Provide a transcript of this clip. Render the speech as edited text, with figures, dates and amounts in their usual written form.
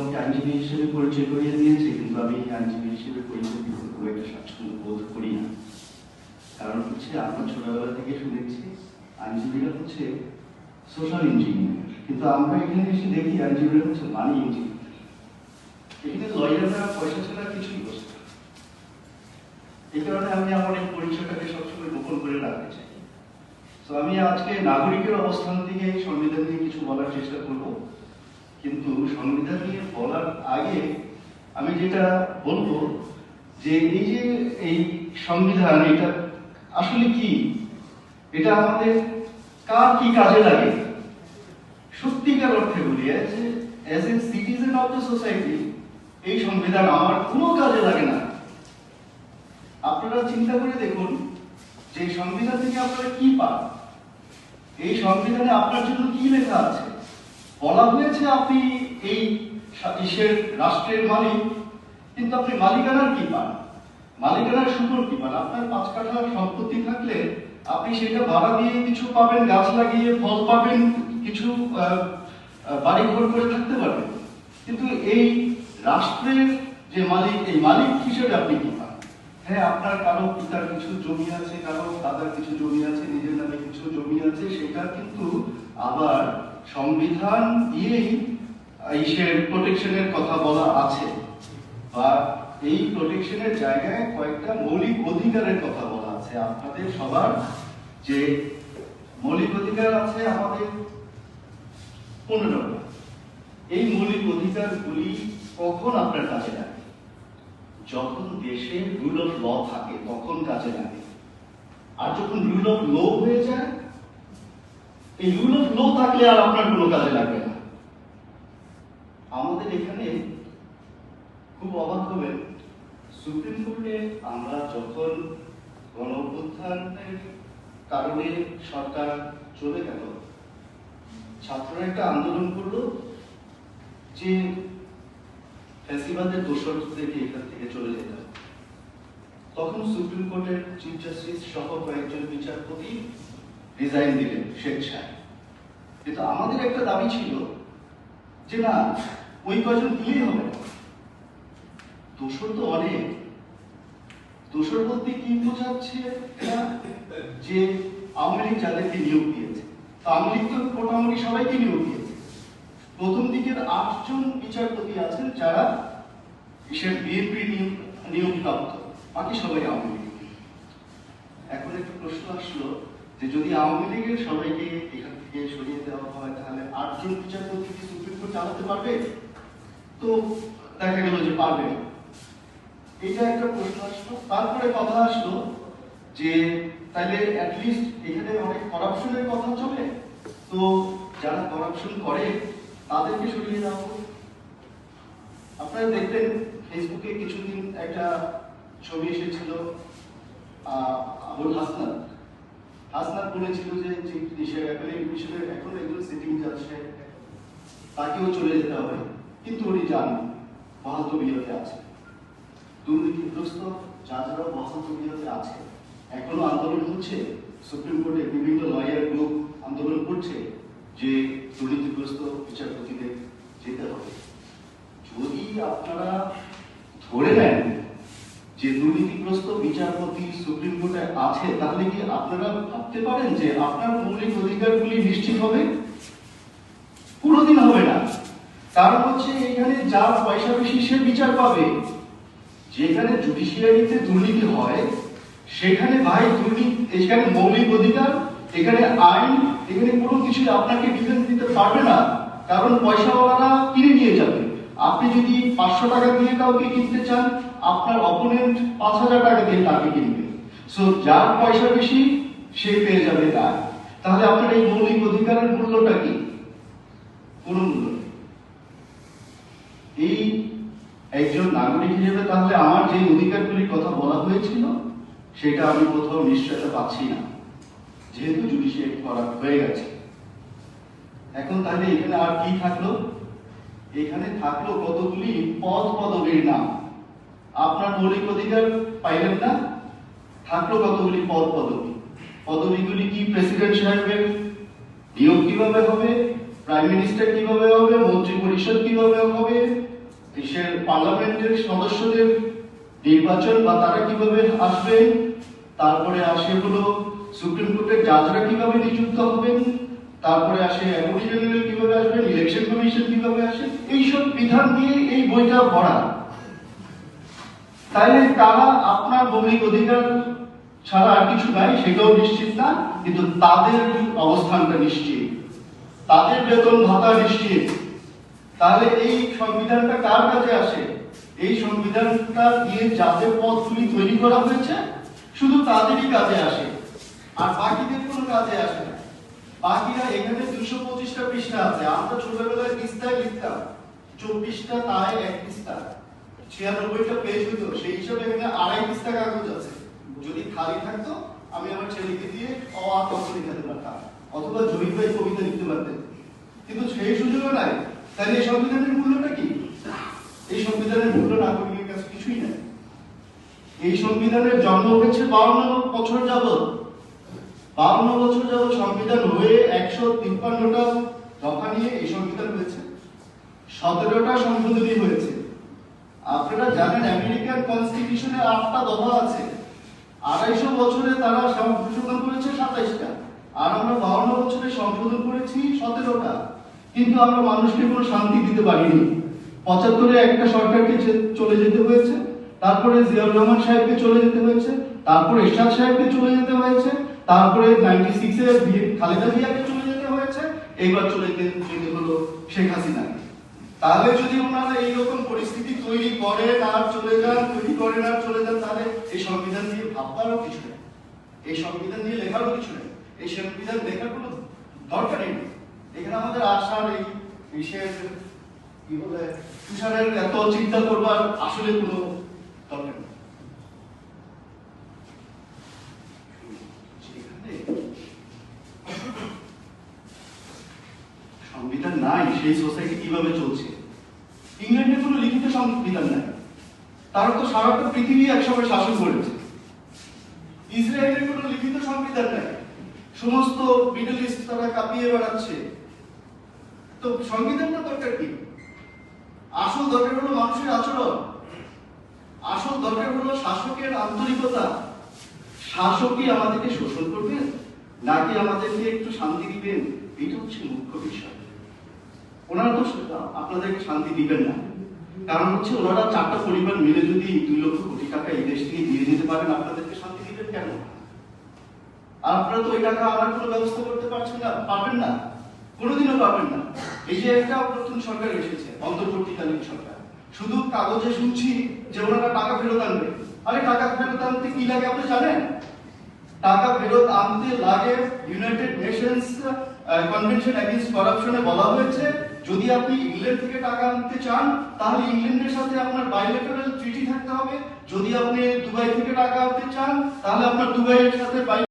আমাকে আইনজীবী হিসেবে পরিচয় করিয়ে দিয়েছে, কিন্তু আমি আইনজীবী হিসেবে পরিচয় দিতে খুব একটা স্বাচ্ছন্দ্য বোধ করি না। কারণ হচ্ছে আমরা ছোটবেলা থেকে শুনেছি আইনজীবীরা হচ্ছে সোশ্যাল ইঞ্জিনিয়ার, কিন্তু আমরা এখানে এসে দেখি আইনজীবীরা হচ্ছে মানি ইঞ্জিনিয়ার। এখানে লয়াররা পয়সা ছাড়া কিছুই বসে না। এই কারণে আমি আমার এই পরিচয়টাকে সবসময় গোপন করে রাখতে চাই। তো আমি আজকে নাগরিকের অবস্থান থেকে সংবিধান নিয়ে কিছু বলার চেষ্টা করব, কিন্তু সংবিধান নিয়ে বলার আগে আমি যেটা বলবো যে এই সংবিধান এটা আসলে কি, এটা আমাদের কার কি কাজে লাগে। সত্যিকার অর্থে বলি যে as a citizen of the society এই সংবিধান আমার কোনো কাজে লাগে না। আপনারা চিন্তা করে দেখুন যে সংবিধান থেকে আপনারা কি পান। এই সংবিধানে আপনার জন্য কি লেখা আছে? বলা হয়েছে আপনি এই দেশের রাষ্ট্রের মালিক, কিন্তু আপনি মালিকানার কি পান? মালিকানার সুফল কি পান? আপনার 5 কাঠা সম্পত্তি থাকলে আপনি সেটা ভাড়া দিয়ে কিছু পাবেন, গাছ লাগিয়ে ফল পাবেন, কিছু বাড়ি ঘর করে থাকতে পারবেন, কিন্তু এই রাষ্ট্রের যে মালিক, এই মালিক হিসেবে আপনি কি পান? হ্যাঁ, আপনার কারো পিতার কিছু জমি আছে, কারো দাদার কিছু জমি আছে, নিজের নামে কিছু জমি আছে, সেটা কিন্তু আবার সংবিধান দিয়েই ইসের প্রোটেকশনের কথা বলা আছে, বা এই প্রোটেকশনের জায়গায় কয়েকটা মৌলিক অধিকারের কথা বলা আছে। আপনাদের সবার যে মৌলিক অধিকার আছে আমাদের 15টা। এই মৌলিক অধিকারগুলি কখন আপনার কাজে লাগে? যখন দেশে রুল অফ ল থাকে তখন কাজে লাগে। আর যখন রুল অফ ল হয়ে যায়, এই রুল অফ ল থাকলে আর আপনার কোনো কাজে লাগবে না। আমাদের এখানে খুব অবাক হবেন, সুপ্রিম কোর্টে আমরা যখন গণঅভ্যুত্থানের কারণে সরকার চলে গেল, ছাত্ররা একটা আন্দোলন করলো যে ফ্যাসিবাদের দোষরদেরকে এখান থেকে চলে যেতে হবে। তখন সুপ্রিম কোর্টের চিফ জাস্টিস সহ কয়েকজন বিচারপতি রিজাইন দিলেন স্বেচ্ছায়। কিন্তু আমাদের একটা দাবি ছিল যে না, ওই কজন দিলেই হবে না, দোষর তো অনেক। দোষর বলতে কি বোঝাচ্ছে যে আওয়ামী লীগ যাদেরকে নিয়োগ দিয়েছে, আওয়ামী লীগ তো মোটামুটি সবাইকে নিয়োগ দিয়েছে। প্রথম দিকের 8 জন বিচারপতি আছেন যারা বিএনপি নিয়োগপ্রাপ্ত, বাকি সবাই আওয়ামী লীগ। এখন একটা প্রশ্ন আসলো যে যদি আওয়ামী লীগের সবাইকে এখান থেকে সরিয়ে দেওয়া হয়, তাহলে 8 জন বিচারপতি কি সুপ্রিম কোর্ট চালাতে পারবে? তো দেখা গেল যে পারবে না। এটা একটা প্রশ্ন আসলো। তারপরে কথা আসলো যে তাহলে অ্যাটলিস্ট এখানে অনেক করাপশনের কথা চলে, তো যারা করাপশন করে তাদেরকে সরিয়ে দেওয়া হোক। আপনারা দেখবেন ফেসবুকে কিছুদিন একটা ছবি এসেছিল, আবুল হাসনাত বলেছিল যে এখন একজন সিটিং জাজ তাকেও চলে যেতে হবে, কিন্তু উনি যান বহাল তবিয়তে আছে। দুর্নীতিগ্রস্ত জাজরাও বহাল তবিয়তে আছে। এখনো আন্দোলন হচ্ছে, সুপ্রিম কোর্টে বিভিন্ন লয়ার গ্রুপ আন্দোলন করছে যে দুর্নীতিগ্রস্ত বিচারপতিদের যেতে হবে। যদি আপনারা ধরে নেন যে দুর্নীতিগ্রস্ত বিচারপতি সুপ্রিম কোর্টে আছে, তাহলে কি আপনারা ভাবতে পারেন যে আপনার মৌলিক অধিকারগুলি নিশ্চিত হবে? কোনোদিন হবে না। কারণ হচ্ছে এখানে যার পয়সা বেশি সে বিচার পাবে। যেখানে জুডিশিয়ারিতে দুর্নীতি হয় সেখানে ভাই এখানে মৌলিক অধিকার, এখানে আইন, এখানে কোনো কিছু আপনাকে ডিফেন্স দিতে পারবে না, কারণ পয়সাওয়ালারা কিনে নিয়ে যাবে। আপনি যদি 500 টাকা দিয়ে কাউকে কিনতে চান, আপনার অপোনেন্ট 5000 টাকা দিয়ে তাকে কিনবে। সো যার পয়সা বেশি সে পেয়ে যাবে দায়। তাহলে আপনার এই মৌলিক অধিকারের মূল্যটা কি? কোনো মূল্য নেই। এই একজন নাগরিক হিসেবে তাহলে আমার যে অধিকারগুলির কথা বলা হয়েছিল সেটা আমি কোথাও নিশ্চয়তা পাচ্ছি না, যেহেতু জুডিশিয়ারি করা হয়ে গেছে। এখন তাহলে এখানে আর কি থাকলো? এখানে থাকলো কতগুলি পদ পদবীর নাম। আপনার মৌলিক অধিকার পাইলেন না, থাকলো কতগুলি পদ পদবী। পদবীগুলি কি? প্রেসিডেন্ট সাহেবের নিয়োগ কিভাবে হবে, প্রাইম মিনিস্টার কিভাবে হবে, মন্ত্রী পরিষদ কিভাবে হবে, দেশের পার্লামেন্টের সদস্যদের নির্বাচন বা তারা কিভাবে আসবে, তারপরে আসে হলো সুপ্রিম কোর্টের জাজরা কিভাবে নিযুক্ত হবেন, তারপরে আসে অ্যাটর্নি জেনারেল কিভাবে আসবেন, ইলেকশন কমিশন কিভাবে আসে, এইসব বিধান দিয়ে এই বইটা পড়া। তাইলে তারা আপনার মৌলিক অধিকার ছাড়া আর কিছু নাই সেটাও নিশ্চিত না, কিন্তু তাদের অবস্থানটা নিশ্চিত, তাদের বেতন ভাতা নিশ্চিত। তাহলে এই সংবিধানটা কার কাছে আসে? এই সংবিধানটা দিয়ে যাদের পদগুলি তৈরি করা হয়েছে শুধু তাদেরই কাজে আসে, আর বাকিদের কোনো কাজে আসে না। বাকিরা এখানে 225টা পৃষ্ঠা আছে, আমরা ছোটবেলায় পৃষ্ঠায় লিখতাম 24টা তাই 1 পৃষ্ঠা, 96টা পেজ হতো, সেই হিসাবে এখানে 2.5 পৃষ্ঠা কাগজ আছে। যদি খালি থাকতো আমি আমার ছেলেকে দিয়ে অ আ ক খ লিখাতে পারতাম, অথবা জহির ভাই কবিতা লিখতে পারতেন, কিন্তু সেই সুযোগও নাই। তাহলে এই সংবিধানের মূল্যটা কি? এই সংবিধানের মূল্য নাগরিকের কাছে কিছুই নাই। এই সংবিধানের জন্ম হয়েছে 52 বছর যাবৎ, 52 বছর যাবৎ সংবিধান হয়ে 153টা দফা নিয়ে এই সংবিধান হয়েছে, 17টা সংশোধনী হয়েছে। আপনারা জানেন আমেরিকান কনস্টিটিউশনে 8টা দফা আছে, 250 বছরে তারা সংশোধন করেছে 27টা, আর আমরা 52 বছরে সংশোধন করেছি 17টা। কিন্তু আমরা মানুষকে কোনো শান্তি দিতে পারিনি। 75-এ একটা সরকারকে চলে যেতে হয়েছে, তারপরে জিয়াউর রহমান সাহেবকে চলে যেতে হয়েছে, তারপরে এরশাদ সাহেবকে চলে যেতে হয়েছে, তারপরে 96-এ খালেদা জিয়াকে চলে যেতে হয়েছে, এইবার চলে যেতে হলো শেখ হাসিনাকে। তাহলে যদি ওনারা এইরকম পরিস্থিতি তৈরি করেন আর চলে যান, তৈরি করেন আর চলে যান, তাহলে এই সংবিধান নিয়ে ভাববারও কিছু নেই, এই সংবিধান নিয়ে লেখারও কিছু নেই, এই সংবিধান লেখার কোনো দরকারই নেই। এখানে আমাদের আশার এই বিশেষ কি বলে তুষারের এত চিন্তা করবার আসলে কোনো দরকার নেই। সংবিধান নাই, সেই সোসাইটি কিভাবে চলছে? ইংল্যান্ডে কোনো লিখিত সংবিধান নাই, তারা তো সারাটা পৃথিবী একসঙ্গে শাসন করেছে। ইসরায়েলের কোনো লিখিত সংবিধান নাই, সমস্ত মিডল ইস্ট তারা কাঁপিয়ে বেড়াচ্ছে। তো সংবিধানটা দরকার কি? আসল দরকার হলো মানুষের আচরণ, আসল দরকার হলো শাসকের আন্তরিকতা। শাসকই আমাদেরকে শোষণ করবেন নাকি আমাদেরকে একটু শান্তি দিবেন, এটা হচ্ছে মুখ্য বিষয়। ওনারা তো আপনাদেরকে শান্তি দিবেন না, কারণ হচ্ছে ওনারা 4টা পরিবার মিলে যদি 2 লক্ষ কোটি টাকা এই দেশ থেকে দিয়ে দিতে পারেন, আপনাদেরকে শান্তি দিবেন কেন? আর আপনারা তো ওই টাকা আনার কোনো ব্যবস্থা করতে পারছেন না, পারবেন না, কোনোদিনও পারবেন না। এই যে একটা নতুন সরকার এসেছে, অন্তর্বর্তীকালীন সরকার, শুধু কাগজে শুনছি যে ওনারা টাকা ফেরত আনবে। আরে টাকা ফেরত আনতে কি লাগে আপনি জানেন? টাকা ফেরত আনতে লাগে ইউনাইটেড নেশনস কনভেনশন এগেইনস্ট কারাপশনে বলা হয়েছে, যদি আপনি ইংল্যান্ড থেকে টাকা আনতে চান তাহলে ইংল্যান্ডের সাথে আপনার বাইলেটারাল ট্রিটি থাকতে হবে, যদি আপনি দুবাই থেকে টাকা আনতে চান তাহলে আপনার দুবাইয়ের সাথে